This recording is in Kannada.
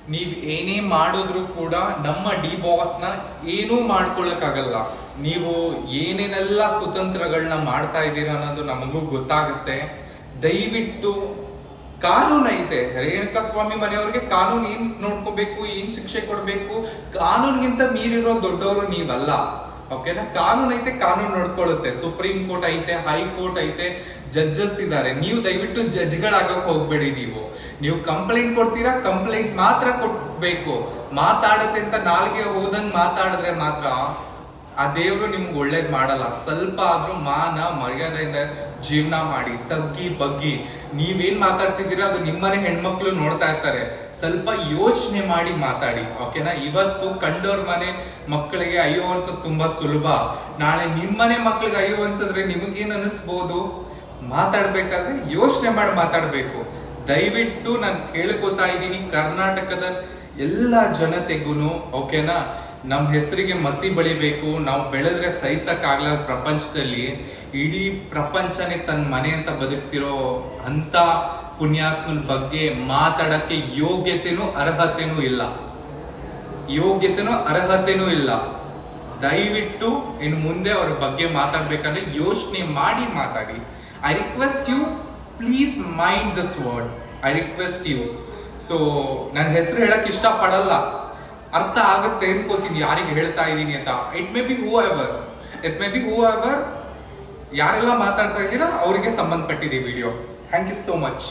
ನೀವ್ ಏನೇ ಮಾಡಿದ್ರು ಕೂಡ ನಮ್ಮ ಡಿ ಬಾಸ್ ನ ಏನೂ ಮಾಡ್ಕೊಳಕ್ಕಾಗಲ್ಲ. ನೀವು ಏನೇನೆಲ್ಲ ಕುತಂತ್ರಗಳನ್ನ ಮಾಡ್ತಾ ಇದ್ದೀರಾ ಅನ್ನೋದು ನಮಗೂ ಗೊತ್ತಾಗುತ್ತೆ. ದಯವಿಟ್ಟು ಕಾನೂನು ಐತೆ. ರೇಣುಕಾ ಸ್ವಾಮಿ ಮನೆಯವ್ರಿಗೆ ಕಾನೂನು ಏನ್ ನೋಡ್ಕೋಬೇಕು, ಏನ್ ಶಿಕ್ಷೆ ಕೊಡ್ಬೇಕು, ಕಾನೂನ್ಗಿಂತ ಮೀರಿರೋ ದೊಡ್ಡವರು ನೀವಲ್ಲ. ಓಕೆನಾ? ಕಾನೂನು ಐತೆ, ಕಾನೂನು ನೋಡ್ಕೊಳ್ಳುತ್ತೆ. ಸುಪ್ರೀಂ ಕೋರ್ಟ್ ಐತೆ, ಹೈಕೋರ್ಟ್ ಐತೆ, ಜಡ್ಜಸ್ ಇದ್ದಾರೆ. ನೀವು ದಯವಿಟ್ಟು ಜಡ್ಜ್ಗಳಾಗಕ್ ಹೋಗ್ಬೇಡಿ. ನೀವು ಕಂಪ್ಲೇಂಟ್ ಕೊಡ್ತೀರಾ, ಕಂಪ್ಲೇಂಟ್ ಮಾತ್ರ ಕೊಡ್ಬೇಕು. ಮಾತಾಡುತ್ತೆ ಅಂತ ನಾಲ್ಗೆ ಹೋದಂಗ್ ಮಾತಾಡಿದ್ರೆ ಮಾತ್ರ ಆ ದೇವ್ರು ನಿಮ್ಗೆ ಒಳ್ಳೇದ್ ಮಾಡಲ್ಲ. ಸ್ವಲ್ಪ ಆದ್ರೂ ಮಾನ ಮರ್ಯಾದೆಯಿಂದ ಜೀವನ ಮಾಡಿ, ತಗ್ಗಿ ಬಗ್ಗಿ. ನೀವೇನ್ ಮಾತಾಡ್ತಿದ್ದೀರಾ ಅದು ನಿಮ್ಮನೆ ಹೆಣ್ಮಕ್ಳು ನೋಡ್ತಾ ಇರ್ತಾರೆ. ಸ್ವಲ್ಪ ಯೋಚನೆ ಮಾಡಿ ಮಾತಾಡಿ. ಓಕೆನಾ? ಇವತ್ತು ಕಂಡೋರ್ ಮನೆ ಮಕ್ಕಳಿಗೆ ಅಯ್ಯೋ ಅನ್ಸೋದು ತುಂಬಾ ಸುಲಭ. ನಾಳೆ ನಿಮ್ಮನೆ ಮಕ್ಳಿಗೆ ಅಯ್ಯೋ ಅನ್ಸಿದ್ರೆ ನಿಮಗೇನ್ ಅನಿಸ್ಬೋದು? ಮಾತಾಡ್ಬೇಕಾದ್ರೆ ಯೋಚನೆ ಮಾಡಿ ಮಾತಾಡ್ಬೇಕು. ದಯವಿಟ್ಟು ನಾನು ಕೇಳ್ಕೊತಾ ಇದ್ದೀನಿ ಕರ್ನಾಟಕದ ಎಲ್ಲಾ ಜನತೆಗೂ. ಓಕೆನಾ? ನಮ್ ಹೆಸರಿಗೆ ಮಸಿ ಬಳಿಬೇಕು. ನಾವು ಬೆಳೆದ್ರೆ ಸಹಿಸಕ್ ಆಗ್ಲ ಪ್ರಪಂಚದಲ್ಲಿ. ಇಡೀ ಪ್ರಪಂಚನೇ ತನ್ನ ಮನೆ ಅಂತ ಬದುಕ್ತಿರೋ ಅಂತ ಪುಣ್ಯಾತ್ಮನ ಬಗ್ಗೆ ಮಾತಾಡಕ್ಕೆ ಯೋಗ್ಯತೆನೂ ಅರ್ಹತೆನೂ ಇಲ್ಲ. ದಯವಿಟ್ಟು ಇನ್ನು ಮುಂದೆ ಅವ್ರ ಬಗ್ಗೆ ಮಾತಾಡ್ಬೇಕಂದ್ರೆ ಯೋಚನೆ ಮಾಡಿ ಮಾತಾಡಿ. I request you, please mind this word. I request you. So ನನ್ನ ಹೆಸರು ಹೇಳಕ್ ಇಷ್ಟ ಪಡಲ್ಲ. ಅರ್ಥ ಆಗುತ್ತೆ ಅನ್ಕೋತೀನಿ ಯಾರಿಗೆ ಹೇಳ್ತಾ ಇದ್ದೀನಿ ಅಂತ. It may be whoever ಯಾರೆಲ್ಲ ಮಾತಾಡ್ತಾ ಇದ್ದೀರಾ ಅವರಿಗೆ ಸಂಬಂಧಪಟ್ಟಿದೆ video. Thank you so much.